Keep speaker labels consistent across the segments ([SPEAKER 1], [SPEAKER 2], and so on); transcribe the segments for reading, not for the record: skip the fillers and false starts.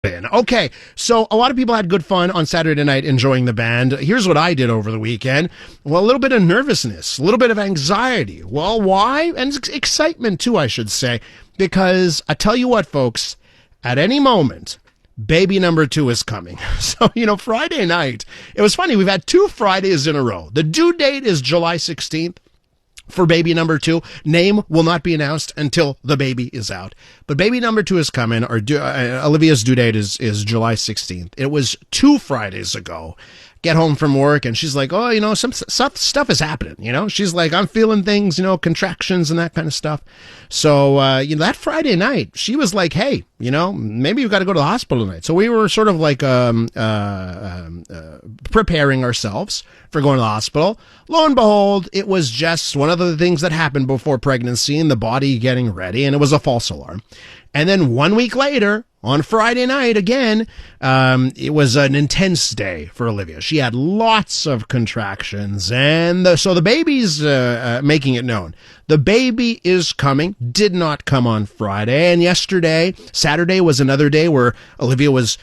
[SPEAKER 1] Okay, so a lot of people had good fun on Saturday night enjoying the band. Here's what I did over the weekend. Well, a little bit of nervousness, a little bit of anxiety. Well, why? And excitement too, I should say, because I tell you what, folks, at any moment, baby number 2 is coming. So, Friday night, it was funny. We've had 2 Fridays in a row. The due date is July 16th. For baby number 2. Name will not be announced until the baby is out. But baby number 2 is coming. Olivia's due date is July 16th. It was 2 Fridays ago. Get home from work and she's like, oh, some stuff is happening, She's like, I'm feeling things, contractions and that kind of stuff. So, that Friday night, she was like, hey, maybe you've got to go to the hospital tonight. So we were sort of like preparing ourselves for going to the hospital. Lo and behold, it was just one of the things that happened before pregnancy and the body getting ready, and it was a false alarm. And then 1 week later, on Friday night, again, it was an intense day for Olivia. She had lots of contractions, and so the baby's making it known. The baby is coming, did not come on Friday, and Saturday was another day where Olivia was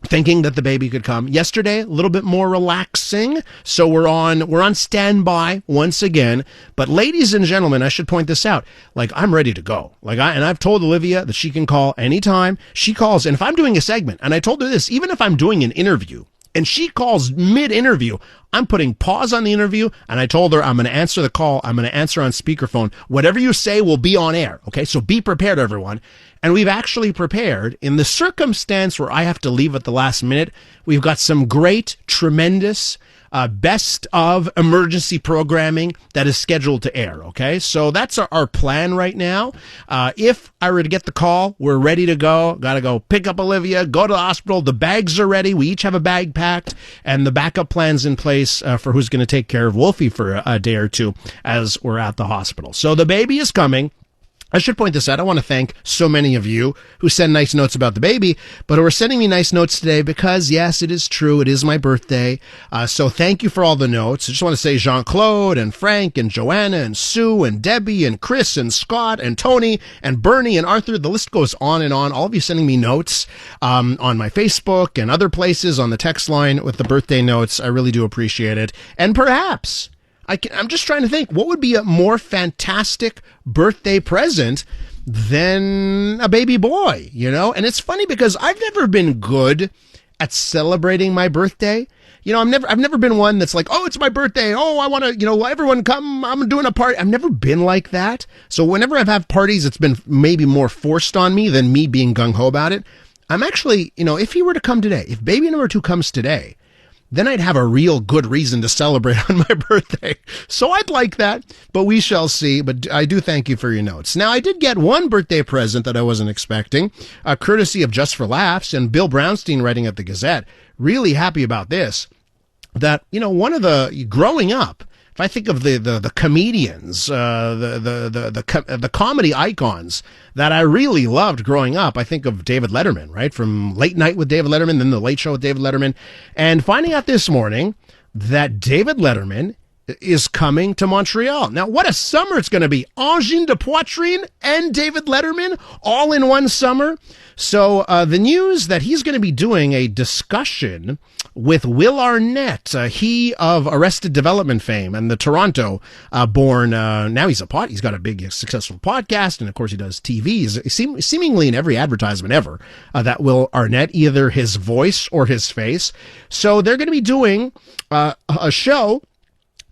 [SPEAKER 1] thinking that the baby could come. Yesterday, a little bit more relaxing, so we're on standby once again. But ladies and gentlemen, I should point this out. I'm ready to go. I've told Olivia that she can call anytime. She calls, and if I'm doing a segment, and I told her this, even if I'm doing an interview, and she calls mid-interview, I'm putting pause on the interview, and I told her I'm going to answer the call. I'm going to answer on speakerphone. Whatever you say will be on air, okay? So be prepared, everyone. And we've actually prepared. In the circumstance where I have to leave at the last minute, we've got some great, tremendous, best of emergency programming that is scheduled to air, okay? So that's our plan right now. If I were to get the call, we're ready to go. Got to go pick up Olivia, go to the hospital. The bags are ready. We each have a bag packed, and the backup plan's in place for who's going to take care of Wolfie for a day or two as we're at the hospital. So the baby is coming. I should point this out. I want to thank so many of you who send nice notes about the baby, but who are sending me nice notes today because, yes, it is true. It is my birthday. So thank you for all the notes. I just want to say Jean-Claude and Frank and Joanna and Sue and Debbie and Chris and Scott and Tony and Bernie and Arthur. The list goes on and on. All of you sending me notes on my Facebook and other places on the text line with the birthday notes. I really do appreciate it. And perhaps I'm just trying to think, what would be a more fantastic birthday present than a baby boy, And it's funny because I've never been good at celebrating my birthday. I've never been one that's like, oh, it's my birthday. Oh, I want to, everyone come. I'm doing a party. I've never been like that. So whenever I've had parties, it's been maybe more forced on me than me being gung-ho about it. I'm actually, if he were to come today, if baby number 2 comes today, then I'd have a real good reason to celebrate on my birthday. So I'd like that, but we shall see. But I do thank you for your notes. Now, I did get one birthday present that I wasn't expecting, courtesy of Just for Laughs and Bill Brownstein writing at the Gazette. Really happy about this. That, one of the, growing up, if I think of the comedians, the comedy icons that I really loved growing up, I think of David Letterman, right? From Late Night with David Letterman, then The Late Show with David Letterman. And finding out this morning that David Letterman is coming to Montreal. Now, what a summer it's going to be. Angine de Poitrine and David Letterman all in one summer. So the news that he's going to be doing a discussion with Will Arnett, he of Arrested Development fame and the Toronto born. Now he's got a big successful podcast, and of course he does TV. He's seemingly in every advertisement ever. That Will Arnett, either his voice or his face. So they're going to be doing a show.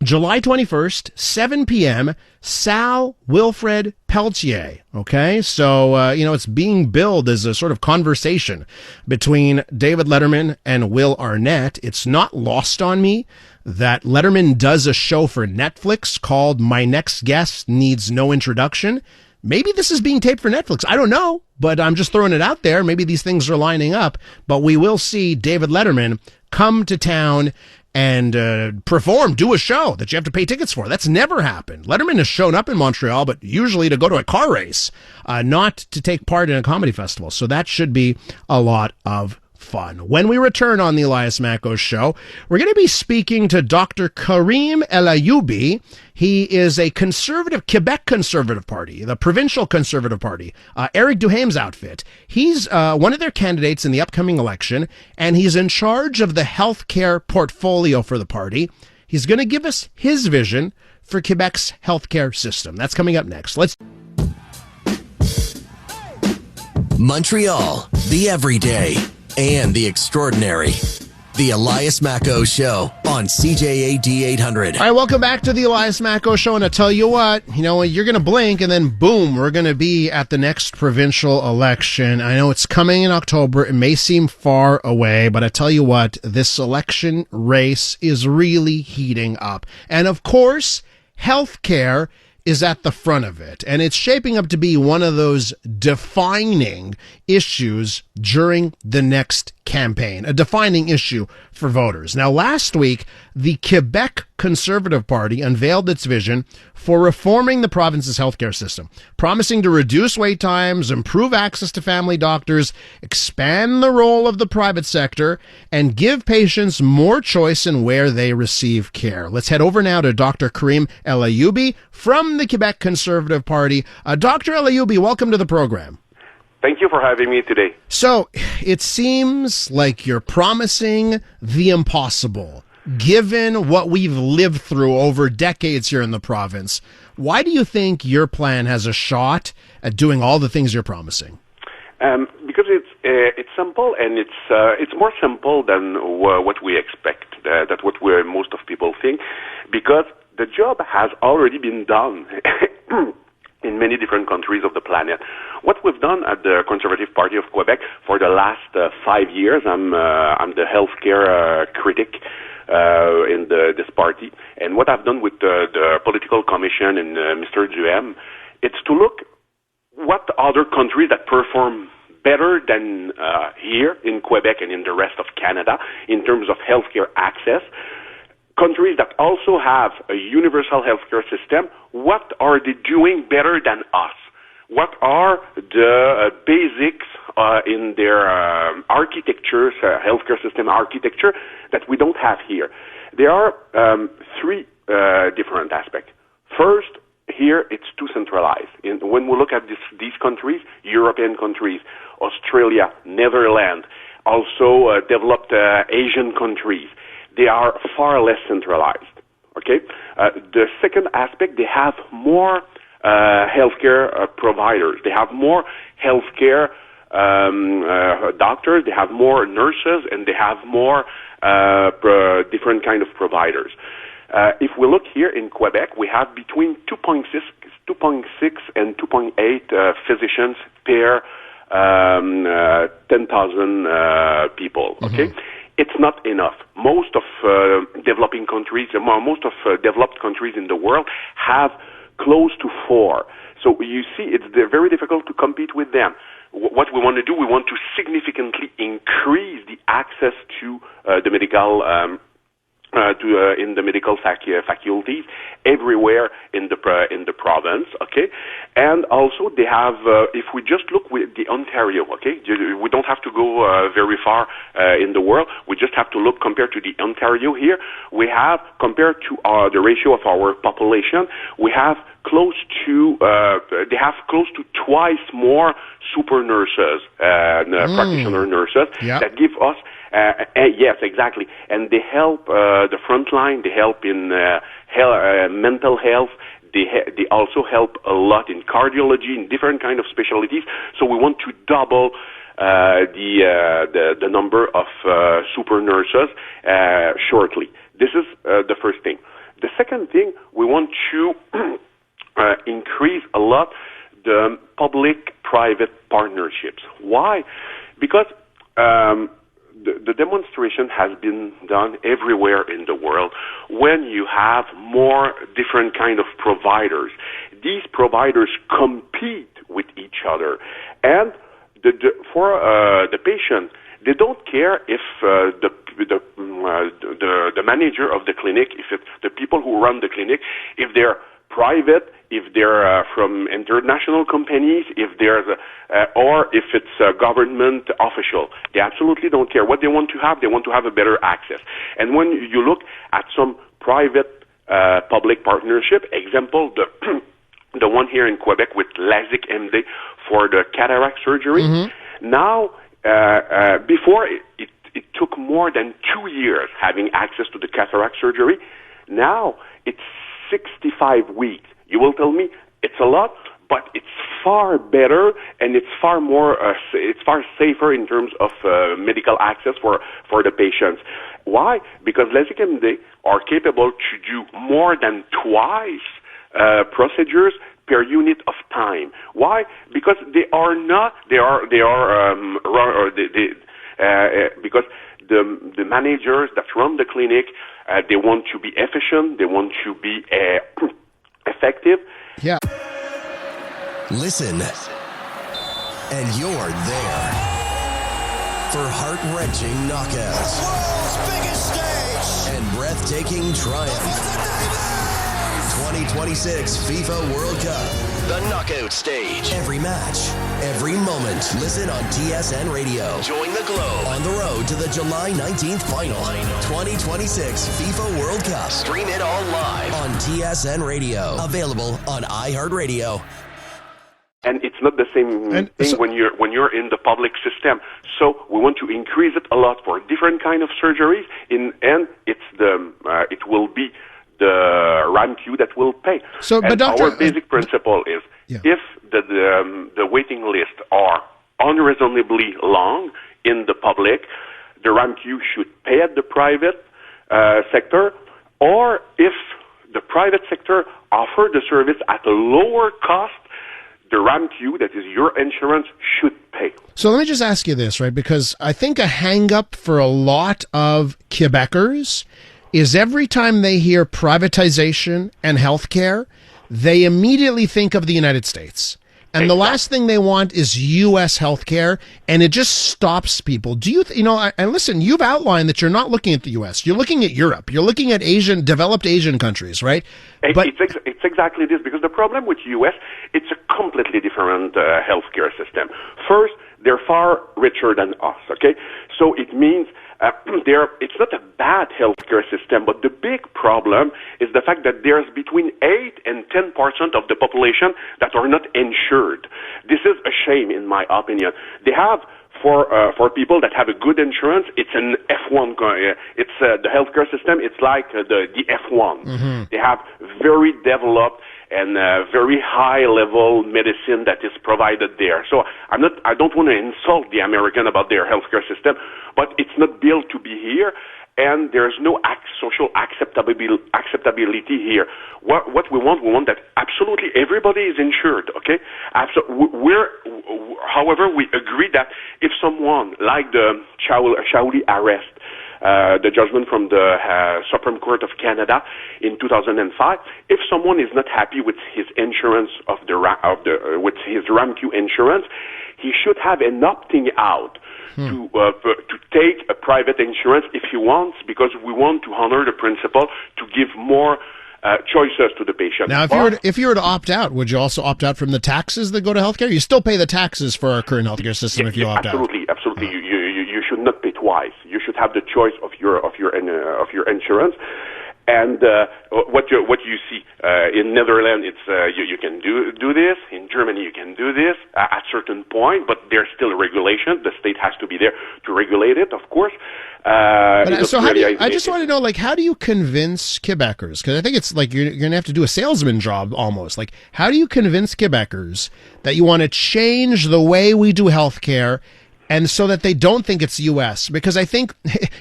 [SPEAKER 1] July 21st, 7 p.m., Sal Wilfred Pelletier. Okay, so, it's being billed as a sort of conversation between David Letterman and Will Arnett. It's not lost on me that Letterman does a show for Netflix called My Next Guest Needs No Introduction. Maybe this is being taped for Netflix. I don't know, but I'm just throwing it out there. Maybe these things are lining up, but we will see David Letterman come to town and do a show that you have to pay tickets for. That's never happened. Letterman has shown up in Montreal, but usually to go to a car race, not to take part in a comedy festival. So that should be a lot of fun. When we return on the Elias Makos Show, we're going to be speaking to Dr. Karim Elayoubi. He is a conservative, Quebec Conservative Party, the provincial Conservative Party, Eric Duhame's outfit. He's one of their candidates in the upcoming election, and he's in charge of the healthcare portfolio for the party. He's going to give us his vision for Quebec's healthcare system. That's coming up next.
[SPEAKER 2] Montreal, the everyday and the extraordinary. The Elias Makos Show on CJAD 800.
[SPEAKER 1] All right, welcome back to the Elias Makos Show. And I tell you what, you're going to blink and then boom, we're going to be at the next provincial election. I know it's coming in October. It may seem far away, but I tell you what, this election race is really heating up. And of course, healthcare is at the front of it, and it's shaping up to be one of those defining issues during the next campaign, a defining issue for voters. Now, last week, the Quebec Conservative Party unveiled its vision for reforming the province's healthcare system, promising to reduce wait times, improve access to family doctors, expand the role of the private sector, and give patients more choice in where they receive care. Let's head over now to Dr. Karim Elayoubi from the Quebec Conservative Party. Dr. Elayoubi, welcome to the program.
[SPEAKER 3] Thank you for having me today.
[SPEAKER 1] So, it seems like you're promising the impossible, given what we've lived through over decades here in the province. Why do you think your plan has a shot at doing all the things you're promising?
[SPEAKER 3] Because it's simple, and it's more simple than what we expect. That's what most of people think, because the job has already been done in many different countries of the planet. What we've done at the Conservative Party of Quebec for the last 5 years, I'm the healthcare critic in this party, and what I've done with the political commission and Mr. Duhame, it's to look what other countries that perform better than here in Quebec and in the rest of Canada in terms of healthcare access. Countries that also have a universal healthcare system, what are they doing better than us? What are the basics in their architecture, healthcare system architecture, that we don't have here? There are three different aspects. First, here it's too centralized. When we look at these countries, European countries, Australia, Netherlands, also developed Asian countries, they are far less centralized. Okay. The second aspect, they have more healthcare providers. They have more healthcare doctors. They have more nurses, and they have more different kind of providers. If we look here in Quebec, we have between 2.6 and 2.8 physicians per 10,000 people. Okay. Mm-hmm. It's not enough. Most of developing countries, most of developed countries in the world have close to 4. So you see, it's very difficult to compete with them. What we want to do, we want to significantly increase the access to the medical in the medical faculties everywhere in the province, okay? And also they have, if we just look with the Ontario, okay? We don't have to go very far in the world. We just have to look compared to the Ontario here. We have, compared to the ratio of our population, we have close to, they have close to twice more super nurses, practitioner nurses, that give us yes, exactly. And they help the front line. They help in mental health. They also help a lot in cardiology, in different kind of specialties. So we want to double the number of super nurses shortly. This is the first thing. The second thing, we want to increase a lot the public-private partnerships. Why? Because the demonstration has been done everywhere in the world. When you have more different kind of providers, these providers compete with each other. And for the patient, they don't care if the manager of the clinic, if it's the people who run the clinic, if they're private, if they're from international companies, if there's or if it's government official. They absolutely don't care. What they want to have a better access. And when you look at some private public partnership, example, the one here in Quebec with LASIK MD for the cataract surgery. Now, before it took more than 2 years having access to the cataract surgery. Now it's 65 weeks. You will tell me it's a lot, but it's far better and it's far more, it's far safer in terms of medical access for the patients. Why? Because LASIK MD are capable to do more than twice procedures per unit of time. Why? Because because the managers that run the clinic, they want to be efficient, they want to be effective.
[SPEAKER 1] Yeah.
[SPEAKER 2] Listen, and you're there for heart-wrenching knockouts,
[SPEAKER 4] the world's biggest stage,
[SPEAKER 2] and breathtaking triumph. 2026 FIFA World Cup, the knockout stage. Every match, every moment. Listen on TSN Radio. Join the Globe on the road to the July 19th final. 2026 FIFA World Cup. Stream it all live on TSN Radio. Available on iHeartRadio.
[SPEAKER 3] And it's not the same thing when you're in the public system. So we want to increase it a lot for different kind of surgeries. And it's it will be the RAMQ that will pay.
[SPEAKER 1] So,
[SPEAKER 3] and
[SPEAKER 1] but Doctor,
[SPEAKER 3] our basic principle is if the waiting lists are unreasonably long in the public, the RAMQ should pay at the private sector, or if the private sector offer the service at a lower cost, the RAMQ, that is your insurance, should pay.
[SPEAKER 1] So let me just ask you this, right? Because I think a hang-up for a lot of Quebecers is every time they hear privatization and healthcare, they immediately think of the United States. And the last thing they want is U.S. healthcare, and it just stops people. Do you, and listen, you've outlined that you're not looking at the U.S. You're looking at Europe. You're looking at developed Asian countries, right?
[SPEAKER 3] But it's exactly this, because the problem with U.S., it's a completely different healthcare system. First, they're far richer than us, okay? So it means it's not a bad healthcare system, but the big problem is the fact that there's between 8 and 10% of the population that are not insured. This is a shame, in my opinion. They have, for people that have a good insurance, it's an F1. It's the healthcare system. It's like the F1. Mm-hmm. They have very developed and very high-level medicine that is provided there. So I don't want to insult the American about their healthcare system, but it's not built to be here, and there's no social acceptability here. What we want that absolutely everybody is insured, okay? However, we agree that if someone, like the Chauveau arrest, the judgment from the Supreme Court of Canada in 2005. If someone is not happy with his insurance with his RAMQ insurance, he should have an opting out to take a private insurance if he wants, because we want to honor the principle to give more choices to the patient.
[SPEAKER 1] Now, if you were to opt out, would you also opt out from the taxes that go to healthcare? You still pay the taxes for our current healthcare system if you opt out.
[SPEAKER 3] Absolutely. You should not pay twice. You should have the choice of your insurance. And what you see in Netherlands, it's you can do this. In Germany, you can do this at certain point, but there's still a regulation. The state has to be there to regulate it, of course.
[SPEAKER 1] So I just want to know, how do you convince Quebecers? Because I think it's like you're going to have to do a salesman job almost. How do you convince Quebecers that you want to change the way we do healthcare, and so that they don't think it's U.S.? Because I think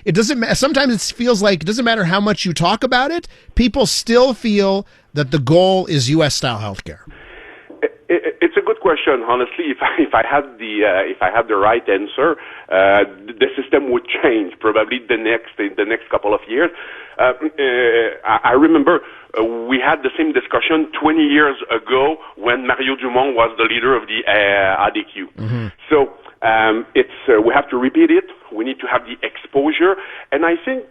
[SPEAKER 1] it doesn't. Sometimes it feels like it doesn't matter how much you talk about it, people still feel that the goal is U.S. style healthcare.
[SPEAKER 3] It's a good question. Honestly, if I had the right answer, the system would change probably the next couple of years. I remember we had the same discussion 20 years ago when Mario Dumont was the leader of the ADQ. Mm-hmm. So we have to repeat it. We need to have the exposure, and I think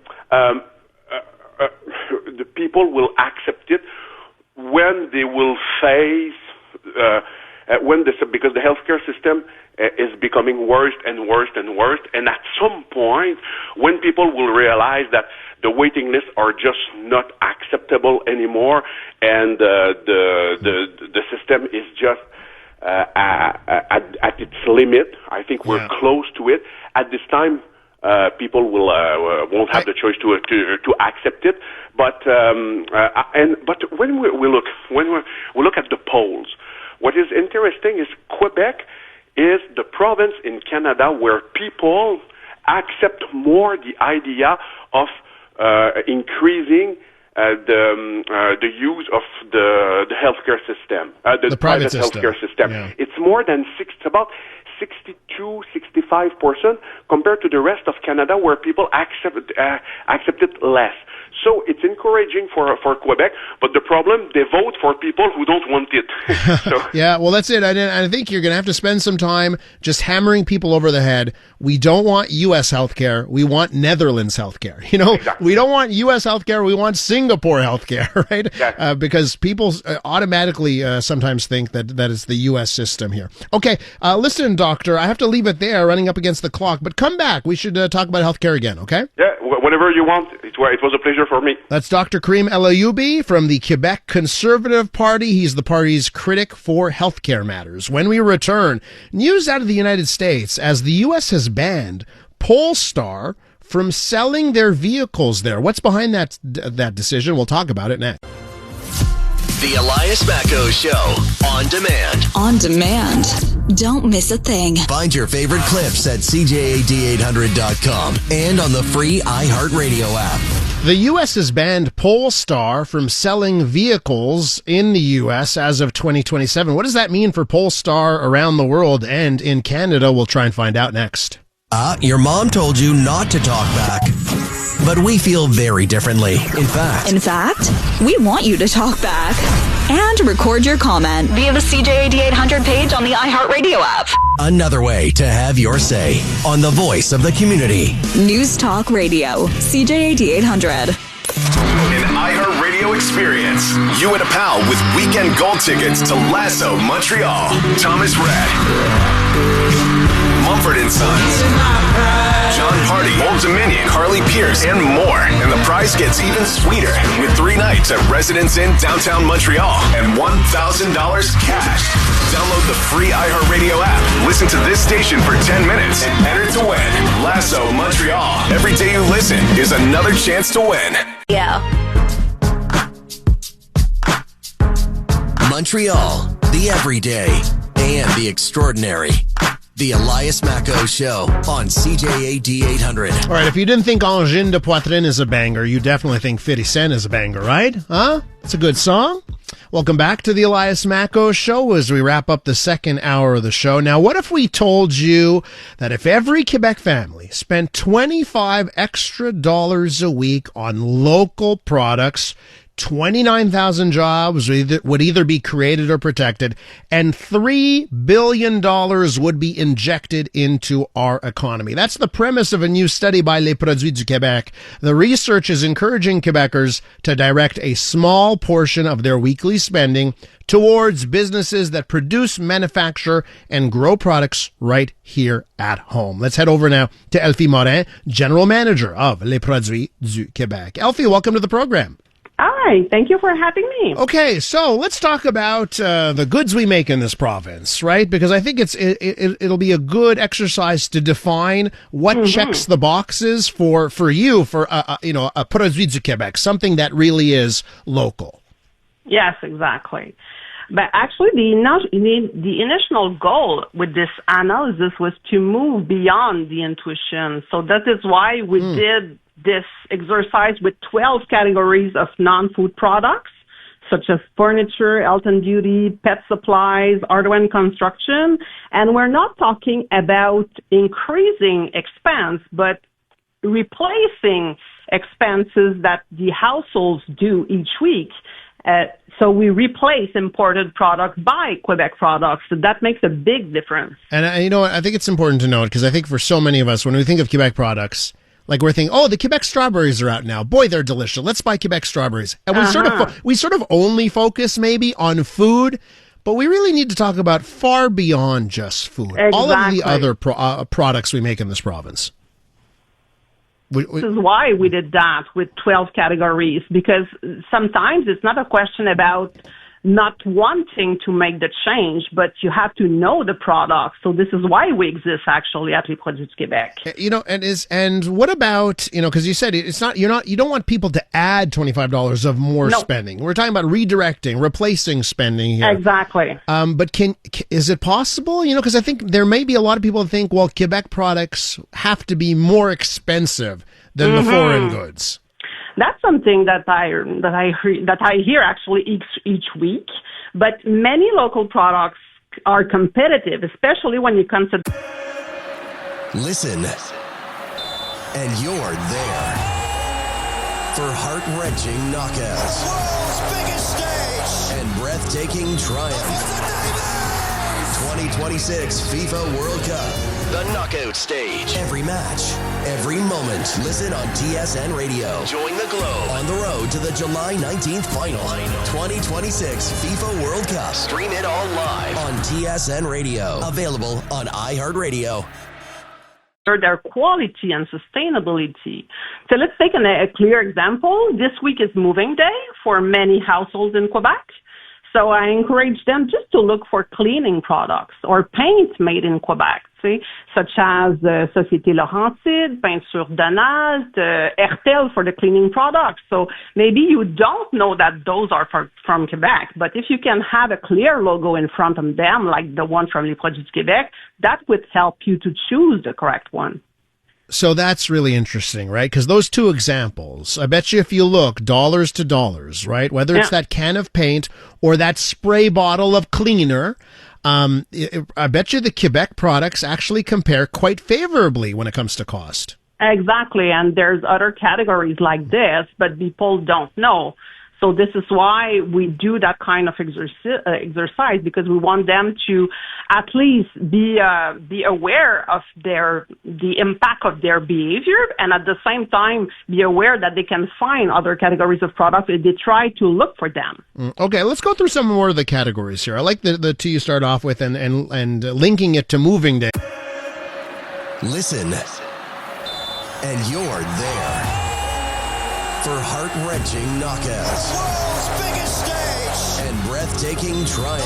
[SPEAKER 3] the people will accept it. when they will face because the healthcare system is becoming worse and worse and worse, and at some point, when people will realize that the waiting lists are just not acceptable anymore, and the system is just at its limit. I think we're close to it. At this time, people won't have the choice to accept it. But when we look at the polls, what is interesting is Quebec is the province in Canada where people accept more the idea of increasing the use of the healthcare system, the private healthcare system.
[SPEAKER 1] Yeah.
[SPEAKER 3] It's more than about 62-65% compared to the rest of Canada, where people accept it less. So it's encouraging for Quebec, but the problem, they vote for people who don't want it. So.
[SPEAKER 1] Yeah, well, that's it. I think you're going to have to spend some time just hammering people over the head. We don't want U.S. healthcare. We want Netherlands healthcare.
[SPEAKER 3] Exactly.
[SPEAKER 1] We don't want U.S. healthcare. We want Singapore healthcare, right?
[SPEAKER 3] Exactly.
[SPEAKER 1] Because people automatically sometimes think that it's the U.S. system here. Okay, listen, doctor, I have to leave it there, running up against the clock, but come back. We should talk about healthcare again, okay?
[SPEAKER 3] Yeah, whenever you want. It was a pleasure for me.
[SPEAKER 1] That's Dr. Karim Elayoubi from the Quebec Conservative Party. He's the party's critic for healthcare matters. When we return, news out of the United States as the U.S. has banned Polestar from selling their vehicles there. What's behind that decision? We'll talk about it next.
[SPEAKER 2] The Elias Makos Show, on demand.
[SPEAKER 5] On demand. Don't miss a thing.
[SPEAKER 2] Find your favorite clips at CJAD800.com and on the free iHeartRadio app.
[SPEAKER 1] The U.S. has banned Polestar from selling vehicles in the U.S. as of 2027. What does that mean for Polestar around the world and in Canada? We'll try and find out next.
[SPEAKER 2] Your mom told you not to talk back. But we feel very differently. In fact,
[SPEAKER 5] we want you to talk back and record your comment via the CJAD 800 page on the iHeartRadio app.
[SPEAKER 2] Another way to have your say on the voice of the community.
[SPEAKER 5] News Talk Radio, CJAD 800.
[SPEAKER 6] An iHeartRadio experience. You and a pal with weekend gold tickets to Lasso Montreal. Thomas Rhett. Mumford & Sons. John Party, Old Dominion, Carly Pierce, and more. And the prize gets even sweeter with 3 nights at Residence Inn downtown Montreal and $1,000 cash. Download the free iHeartRadio app. Listen to this station for 10 minutes and enter to win. Lasso Montreal. Every day you listen is another chance to win.
[SPEAKER 5] Yeah.
[SPEAKER 2] Montreal, the everyday and the extraordinary. The Elias Makos Show on CJAD 800.
[SPEAKER 1] All right, if you didn't think Angine de Poitrine is a banger, you definitely think Féricène is a banger, right? Huh? It's a good song. Welcome back to the Elias Makos Show as we wrap up the second hour of the show. Now, what if we told you that if every Quebec family spent $25 extra a week on local products, 29,000 jobs would either be created or protected, and $3 billion would be injected into our economy. That's the premise of a new study by Les Produits du Québec. The research is encouraging Quebecers to direct a small portion of their weekly spending towards businesses that produce, manufacture, and grow products right here at home. Let's head over now to Elfi Morin, General Manager of Les Produits du Québec. Elfi, welcome to the program.
[SPEAKER 7] Hi, thank you for having me.
[SPEAKER 1] Okay, so let's talk about the goods we make in this province, right? Because I think it'll be a good exercise to define what checks the boxes for you, for a Produits du Québec, something that really is local.
[SPEAKER 7] Yes, exactly. But actually, the initial goal with this analysis was to move beyond the intuition. So that is why we did this exercise with 12 categories of non-food products, such as furniture, health and beauty, pet supplies, hardware and construction. And we're not talking about increasing expense, but replacing expenses that the households do each week. So we replace imported products by Quebec products. So that makes a big difference.
[SPEAKER 1] And you know what? I think it's important to note, because I think for so many of us, when we think of Quebec products, Like we're thinking, oh, the Quebec strawberries are out now. Boy, they're delicious. Let's buy Quebec strawberries. And we sort of only focus maybe on food, but we really need to talk about far beyond just food.
[SPEAKER 7] Exactly.
[SPEAKER 1] All of the other products we make in this province.
[SPEAKER 7] This is why we did that with 12 categories, because sometimes it's not a question about not wanting to make the change, but you have to know the product. So this is why we exist actually at Les Produits Québec.
[SPEAKER 1] And what about, because you said you don't want people to add $25 of more spending. We're talking about redirecting, replacing spending here.
[SPEAKER 7] Exactly.
[SPEAKER 1] But is it possible? Because I think there may be a lot of people that think, well, Quebec products have to be more expensive than the foreign goods.
[SPEAKER 7] That's something that I hear actually each week. But many local products are competitive, especially when you consider.
[SPEAKER 2] Listen, and you're there for heart-wrenching knockouts.
[SPEAKER 4] World's biggest stage.
[SPEAKER 2] And breathtaking triumph. 2026 FIFA World Cup.
[SPEAKER 6] The knockout stage.
[SPEAKER 2] Every match, every moment. Listen on TSN Radio.
[SPEAKER 6] Join the globe
[SPEAKER 2] On the road to the July 19th final. 2026 FIFA World Cup.
[SPEAKER 6] Stream it all live
[SPEAKER 2] On TSN Radio. Available on iHeartRadio.
[SPEAKER 7] Their quality and sustainability. So let's take a clear example. This week is moving day for many households in Quebec. So I encourage them just to look for cleaning products or paint made in Quebec, such as Société Laurentide, Peinture Donald, Hertel for the cleaning products. So maybe you don't know that those are from Quebec, but if you can have a clear logo in front of them, like the one from Les Produits Québec, that would help you to choose the correct one.
[SPEAKER 1] So that's really interesting, right? Because those two examples, I bet you if you look dollars to dollars, right? Whether it's that can of paint or that spray bottle of cleaner, I bet you the Quebec products actually compare quite favorably when it comes to cost.
[SPEAKER 7] Exactly. And there's other categories like this, but people don't know. So this is why we do that kind of exercise, because we want them to at least be aware of the impact of their behavior, and at the same time be aware that they can find other categories of products if they try to look for them.
[SPEAKER 1] Okay, let's go through some more of the categories here. I like the two you start off with and linking it to moving day.
[SPEAKER 2] Listen, and you're there for heart-wrenching knockouts.
[SPEAKER 4] World's biggest stage.
[SPEAKER 2] And breathtaking triumph.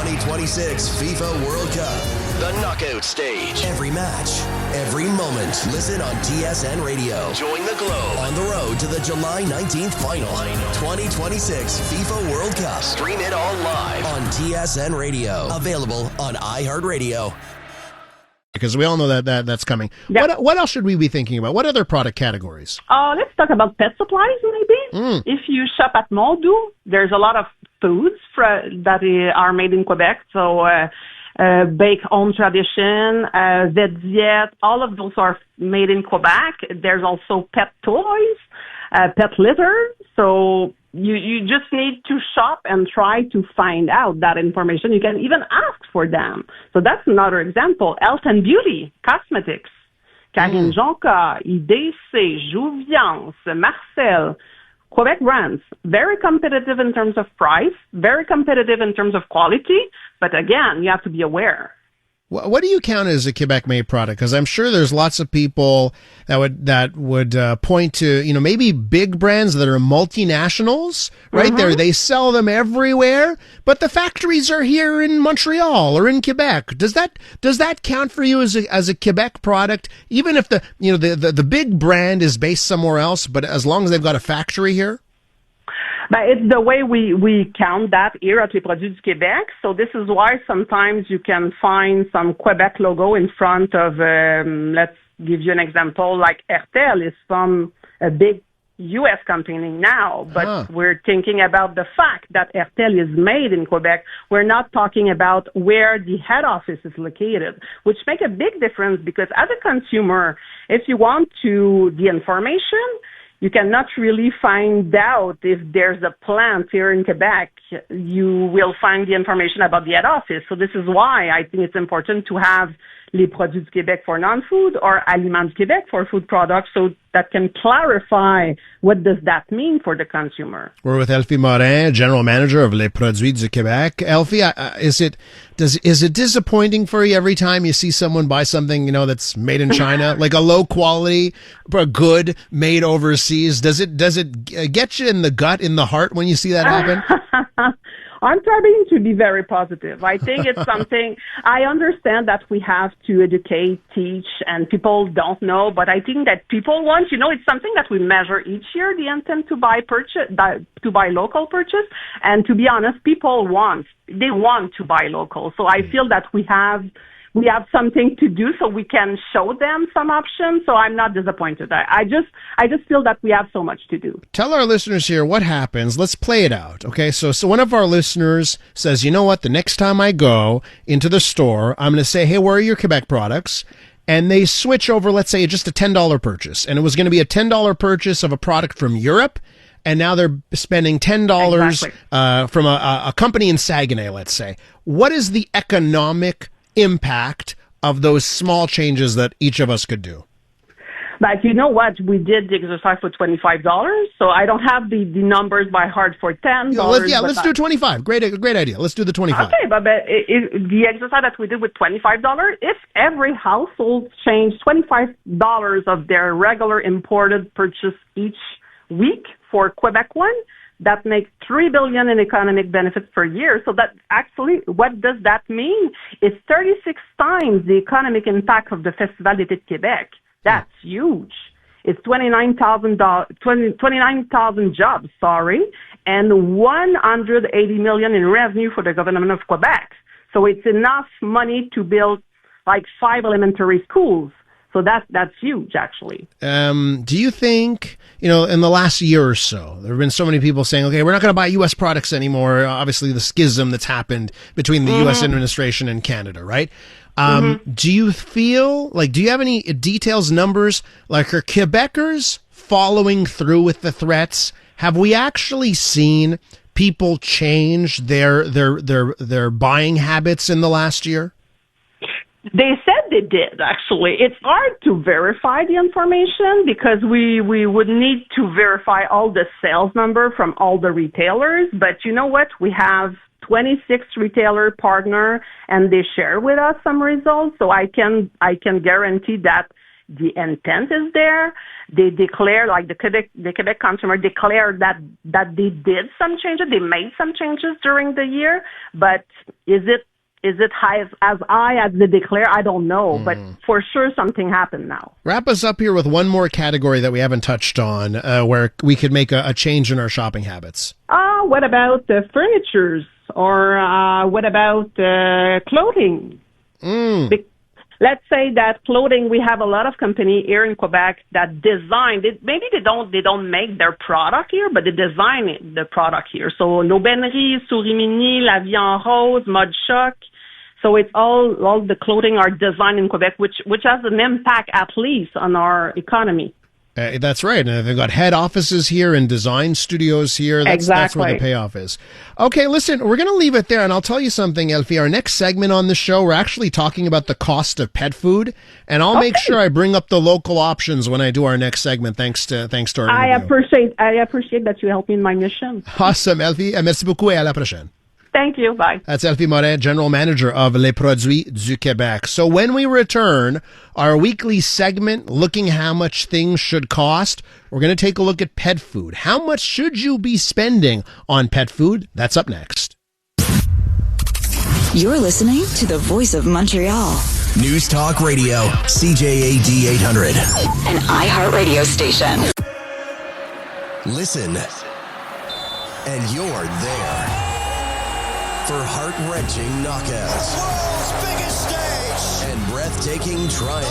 [SPEAKER 2] 2026 FIFA World Cup.
[SPEAKER 6] The knockout stage.
[SPEAKER 2] Every match, every moment. Listen on TSN Radio.
[SPEAKER 6] Join the globe
[SPEAKER 2] On the road to the July 19th final. 2026 FIFA World Cup.
[SPEAKER 6] Stream it all live
[SPEAKER 2] On TSN Radio. Available on iHeartRadio.
[SPEAKER 1] Because we all know that's coming.
[SPEAKER 7] Yep.
[SPEAKER 1] What else should we be thinking about? What other product categories?
[SPEAKER 7] Let's talk about pet supplies, maybe. If you shop at Montreal, there's a lot of foods that are made in Quebec. So Bake Home Tradition, Vet Diet, all of those are made in Quebec. There's also pet toys, pet litter. So you just need to shop and try to find out that information. You can even ask for them. So that's another example. Health and beauty, cosmetics. Karim Jonca, IDC, Jouviance, Marcel, Quebec brands. Very competitive in terms of price, very competitive in terms of quality. But again, you have to be aware.
[SPEAKER 1] What do you count as a Quebec-made product? Because I'm sure there's lots of people that would point to, maybe big brands that are multinationals, right? They sell them everywhere, but the factories are here in Montreal or in Quebec. Does that count for you as a Quebec product, even if the big brand is based somewhere else, but as long as they've got a factory here?
[SPEAKER 7] But it's the way we count that here at Les Produits du Québec. So this is why sometimes you can find some Quebec logo in front of, let's give you an example, like Hertel is from a big U.S. company now, but we're thinking about the fact that Hertel is made in Quebec. We're not talking about where the head office is located, which make a big difference, because as a consumer, if you want the information, you cannot really find out if there's a plant here in Quebec. You will find the information about the head office. So this is why I think it's important to have Les Produits du Québec for non-food or Aliments du Québec for food products, so that can clarify what does that mean for the consumer.
[SPEAKER 1] We're with Elfi Morin, General Manager of Les Produits du Québec. Elfi, is it disappointing for you every time you see someone buy something, that's made in China, like a low quality, good made overseas? Does it get you in the gut, in the heart when you see that happen?
[SPEAKER 7] I'm trying to be very positive. I think it's something, I understand that we have to educate, teach, and people don't know, but I think that people want, it's something that we measure each year, the intent to buy local purchase. And to be honest, people want to buy local. So I feel that we have something to do so we can show them some options. So I'm not disappointed. I just feel that we have so much to do.
[SPEAKER 1] Tell our listeners here what happens. Let's play it out. Okay. So one of our listeners says, you know what? The next time I go into the store, I'm going to say, hey, where are your Quebec products? And they switch over, let's say, just a $10 purchase. And it was going to be a $10 purchase of a product from Europe. And now they're spending $10 from a company in Saguenay, let's say. What is the economic impact of those small changes that each of us could do?
[SPEAKER 7] But you know what? We did the exercise for $25, so I don't have the numbers by heart for $10.
[SPEAKER 1] Let's do 25. Great idea. Let's do the 25.
[SPEAKER 7] Okay, but the exercise that we did with $25, if every household changed $25 of their regular imported purchase each week for Quebec one, that makes $3 billion in economic benefits per year. So that actually, what does that mean? It's 36 times the economic impact of the Festival d'été de Québec. That's huge. It's 29,000 jobs, and 180 million in revenue for the government of Quebec. So it's enough money to build like 5 elementary schools. So that's huge, actually.
[SPEAKER 1] Do you think, in the last year or so, there have been so many people saying, okay, we're not going to buy U.S. products anymore. Obviously, the schism that's happened between the U.S. administration and Canada, right? Do you feel, do you have any details, numbers, are Quebecers following through with the threats? Have we actually seen people change their buying habits in the last year?
[SPEAKER 7] They said they did, actually. It's hard to verify the information because we would need to verify all the sales number from all the retailers. But you know what? We have 26 retailer partner and they share with us some results. So I can guarantee that the intent is there. They declare, the Quebec consumer declared that they did some changes. They made some changes during the year. But is it high as high as they declare? I don't know, but for sure something happened now.
[SPEAKER 1] Wrap us up here with one more category that we haven't touched on, where we could make a change in our shopping habits.
[SPEAKER 7] What about furnitures, or what about clothing? Let's say that clothing, we have a lot of company here in Quebec that design. Maybe they don't make their product here, but they design the product here. So L'Aubainerie, Souris-Mini, La Vie en Rose, Mode Choc. So it's all the clothing are designed in Quebec, which has an impact at least on our economy.
[SPEAKER 1] That's right. And they've got head offices here and design studios here. That's where the payoff is. Okay, listen, we're going to leave it there. And I'll tell you something, Elfi. Our next segment on the show, we're actually talking about the cost of pet food. And I'll make sure I bring up the local options when I do our next segment, thanks to our interview.
[SPEAKER 7] I appreciate that you helped me in my mission.
[SPEAKER 1] Awesome, Elfi. Merci beaucoup et à la prochaine.
[SPEAKER 7] Thank you. Bye.
[SPEAKER 1] That's Elfi Morin, General Manager of Les Produits du Québec. So when we return, our weekly segment looking how much things should cost, we're going to take a look at pet food. How much should you be spending on pet food? That's up next.
[SPEAKER 5] You're listening to the Voice of Montreal.
[SPEAKER 2] News Talk Radio, CJAD 800.
[SPEAKER 5] An iHeartRadio station.
[SPEAKER 2] Listen, and you're there. For heart-wrenching knockouts.
[SPEAKER 4] World's biggest stage.
[SPEAKER 2] And breathtaking triumph.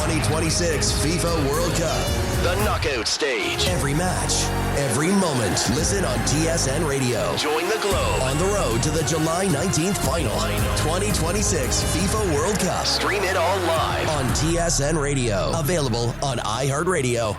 [SPEAKER 2] 2026 FIFA World Cup. The knockout stage. Every match, every moment. Listen on TSN Radio. Join the globe on the road to the July 19th final. 2026 FIFA World Cup. Stream it all live on TSN Radio. Available on iHeartRadio.